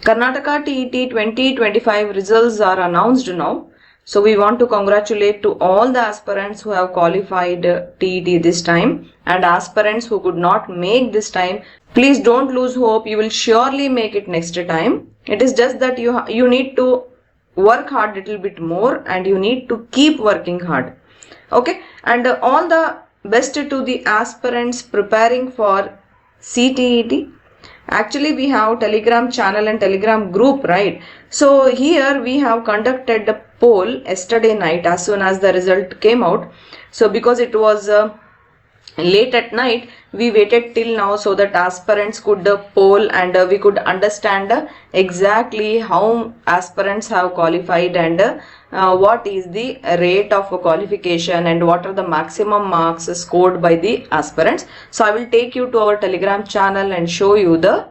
Karnataka TET 2025 results are announced now. So we want to congratulate to all the aspirants who have qualified TET this time, and aspirants who could not make this time. Please don't lose hope. You will surely make it next time. It is just that you need to work hard little bit more, and you need to keep working hard. Okay, and all the best to the aspirants preparing for CTET. Actually, we have Telegram channel and Telegram group, right? So here we have conducted the poll yesterday night as soon as the result came out. So because it was late at night, we waited till now so that aspirants could poll, and we could understand exactly how aspirants have qualified, and what is the rate of qualification, and what are the maximum marks scored by the aspirants. So I will take you to our Telegram channel and show you the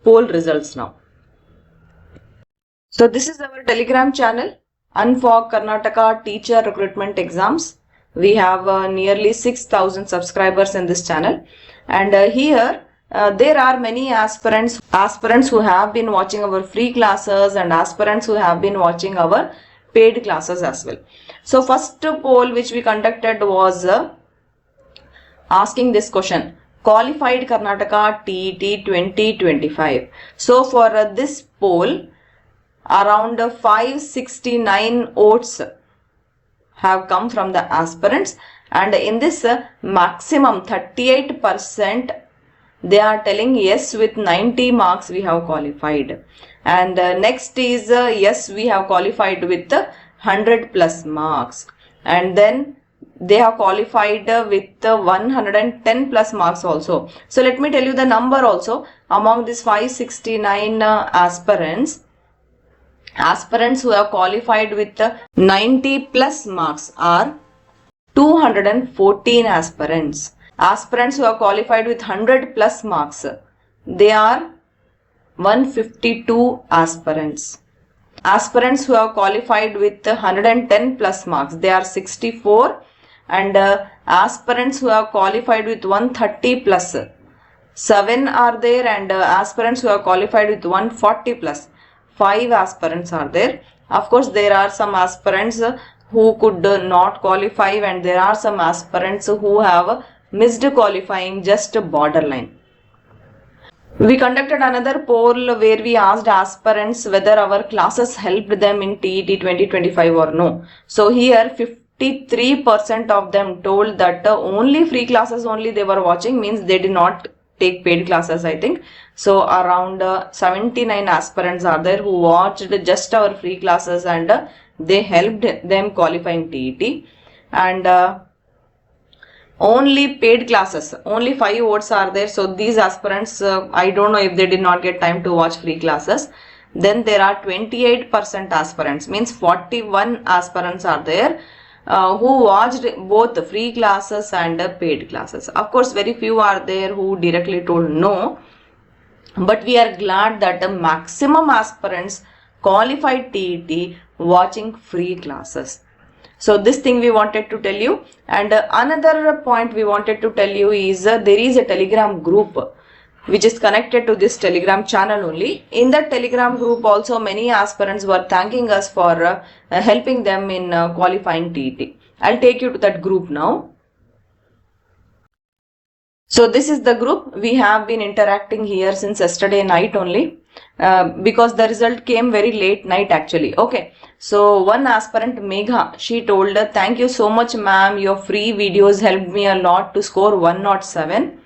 poll results now. So this is our Telegram channel, Unfog Karnataka Teacher Recruitment Exams. We have nearly 6,000 subscribers in this channel, and here there are many aspirants who have been watching our free classes, and aspirants who have been watching our paid classes as well. So first poll which we conducted was asking this question: qualified Karnataka TET 2025. So for this poll, around 569 votes have come from the aspirants, and in this maximum 38% they are telling yes, with 90 marks we have qualified, and next is yes, we have qualified with 100 plus marks, and then they have qualified with 110 plus marks also. So let me tell you the number also. Among these 569 aspirants who have qualified with 90 plus marks are 214 aspirants. Aspirants who have qualified with 100 plus marks, they are 152 aspirants. Aspirants who have qualified with 110 plus marks, they are 64, and aspirants who have qualified with 130 plus, 7 are there, and aspirants who have qualified with 140 plus, 5 aspirants are there. Of course, there are some aspirants who could not qualify, and there are some aspirants who have missed qualifying, just borderline. We conducted another poll where we asked aspirants whether our classes helped them in TET 2025 or no. So here 53% of them told that only free classes only they were watching, means they did not take paid classes, I think. So around 79 aspirants are there who watched just our free classes, and they helped them qualifying TET. And only paid classes, only 5 votes are there. So these aspirants, I don't know if they did not get time to watch free classes. Then there are 28% aspirants, means 41 aspirants are there who watched both free classes and paid classes. Of course, very few are there who directly told no, but we are glad that the maximum aspirants qualified TET watching free classes. So this thing we wanted to tell you. And another point we wanted to tell you is there is a Telegram group which is connected to this Telegram channel only. In that Telegram group also many aspirants were thanking us for helping them in qualifying TET. I'll take you to that group now. So this is the group. We have been interacting here since yesterday night only, because the result came very late night actually. Okay. So one aspirant, Megha, she told, thank you so much ma'am, your free videos helped me a lot to score 107.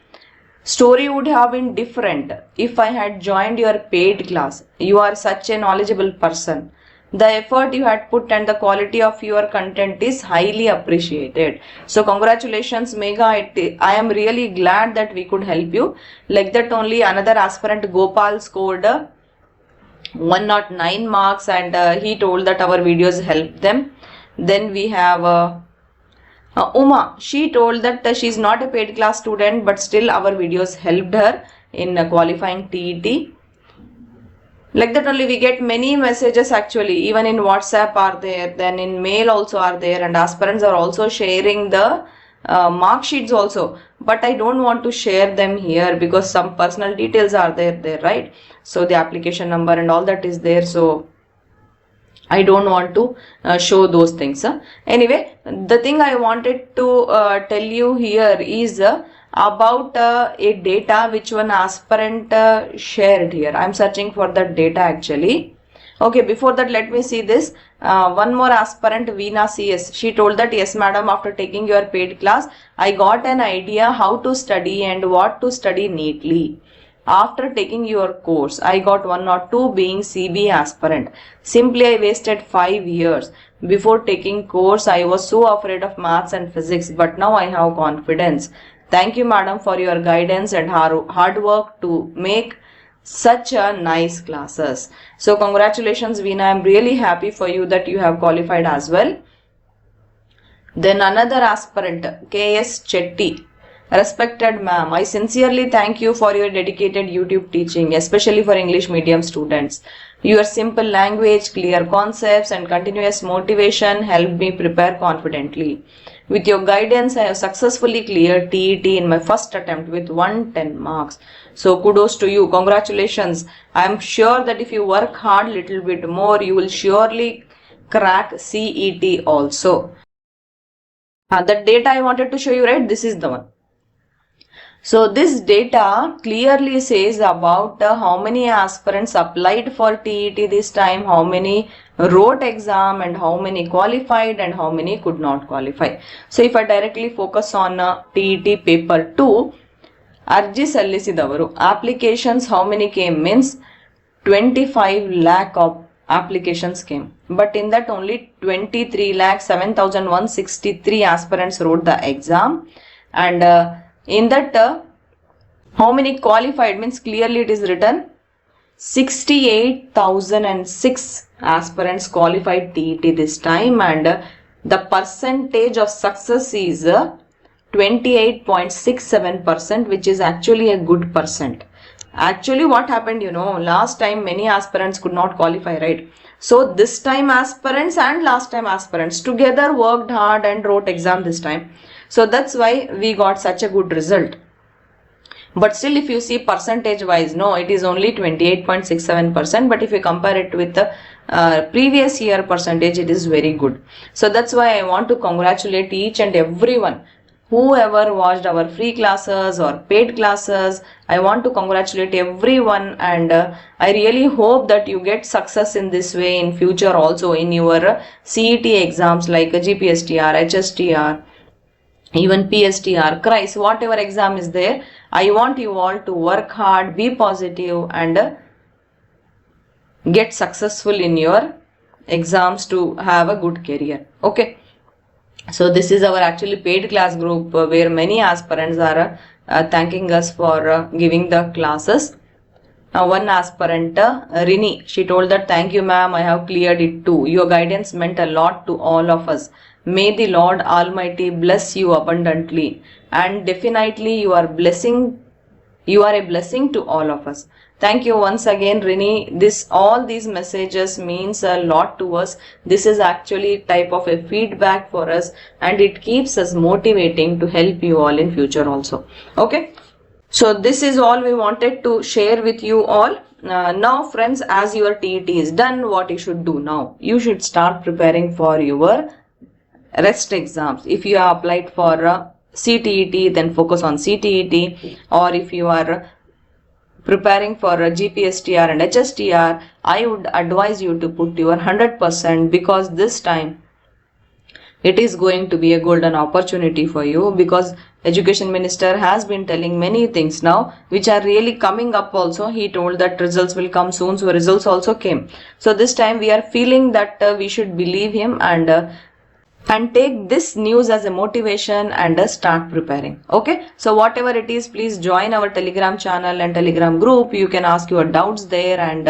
Story would have been different if I had joined your paid class. You are such a knowledgeable person. The effort you had put and the quality of your content is highly appreciated. So congratulations Megha, I am really glad that we could help you. Like that only another aspirant, Gopal, scored 109 marks, and he told that our videos helped them. Then we have Uma, she told that she is not a paid class student, but still our videos helped her in qualifying TET. Like that only we get many messages actually, even in WhatsApp are there, then in mail also are there, and aspirants are also sharing the mark sheets also, but I don't want to share them here because some personal details are there, right? So the application number and all that is there, so I don't want to show those things. Anyway, the thing I wanted to tell you here is about a data which one aspirant shared here. I'm searching for that data actually. Okay, before that, let me see this. One more aspirant, Veena CS. She told that, yes, madam, after taking your paid class, I got an idea how to study and what to study neatly. After taking your course, I got 1 or 2 being CB aspirant. Simply, I wasted 5 years. Before taking course, I was so afraid of maths and physics, but now I have confidence. Thank you, madam, for your guidance and hard work to make such a nice classes. So congratulations, Veena. I'm really happy for you that you have qualified as well. Then another aspirant, KS Chetty. Respected ma'am, I sincerely thank you for your dedicated YouTube teaching, especially for English medium students. Your simple language, clear concepts and continuous motivation helped me prepare confidently. With your guidance, I have successfully cleared TET in my first attempt with 110 marks. So kudos to you. Congratulations. I am sure that if you work hard little bit more, you will surely crack CET also. The data I wanted to show you, right? This is the one. So this data clearly says about how many aspirants applied for TET this time, how many wrote exam and how many qualified and how many could not qualify. So if I directly focus on TET paper 2, Arji Sallisidavaru, applications how many came means 25 lakh of applications came. But in that only 23,07,163 aspirants wrote the exam, and in that how many qualified means clearly it is written 68,006 aspirants qualified TET this time, and the percentage of success is 28.67%, which is actually a good percent. Actually what happened, last time many aspirants could not qualify, right? So this time aspirants and last time aspirants together worked hard and wrote exam this time. So that's why we got such a good result. But still if you see percentage wise, no, it is only 28.67%. But if you compare it with the previous year percentage, it is very good. So that's why I want to congratulate each and everyone. Whoever watched our free classes or paid classes, I want to congratulate everyone, and I really hope that you get success in this way in future also in your CET exams like GPSTR, HSTR, even PSTR, CRIS, whatever exam is there. I want you all to work hard, be positive and get successful in your exams to have a good career. Okay. So this is our actually paid class group where many aspirants are thanking us for giving the classes. Now one aspirant, Rini, she told that thank you ma'am, I have cleared it too. Your guidance meant a lot to all of us. May the Lord Almighty bless you abundantly, and definitely you are a blessing to all of us. Thank you once again, Rini. All these messages means a lot to us. This is actually type of a feedback for us, and it keeps us motivating to help you all in future also. Okay. So this is all we wanted to share with you all. Now friends, as your TET is done, what you should do now? You should start preparing for your rest exams. If you have applied for CTET, then focus on CTET, or if you are preparing for GPSTR and HSTR, I would advise you to put your 100%, because this time it is going to be a golden opportunity for you, because Education Minister has been telling many things now which are really coming up also. He told that results will come soon, so results also came. So this time we are feeling that we should believe him and take this news as a motivation and start preparing. Okay, so whatever it is, please join our Telegram channel and Telegram group. You can ask your doubts there, and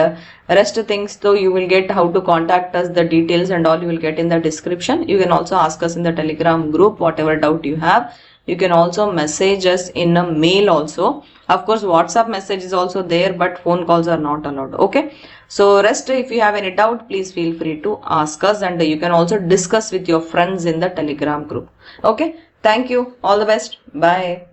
rest things though you will get how to contact us, the details and all you will get in the description. You can also ask us in the Telegram group whatever doubt you have. You can also message us in a mail also. Of course WhatsApp message is also there, but phone calls are not allowed. Okay, so rest, if you have any doubt, please feel free to ask us, and you can also discuss with your friends in the Telegram group. Okay, Thank you. All the best. Bye.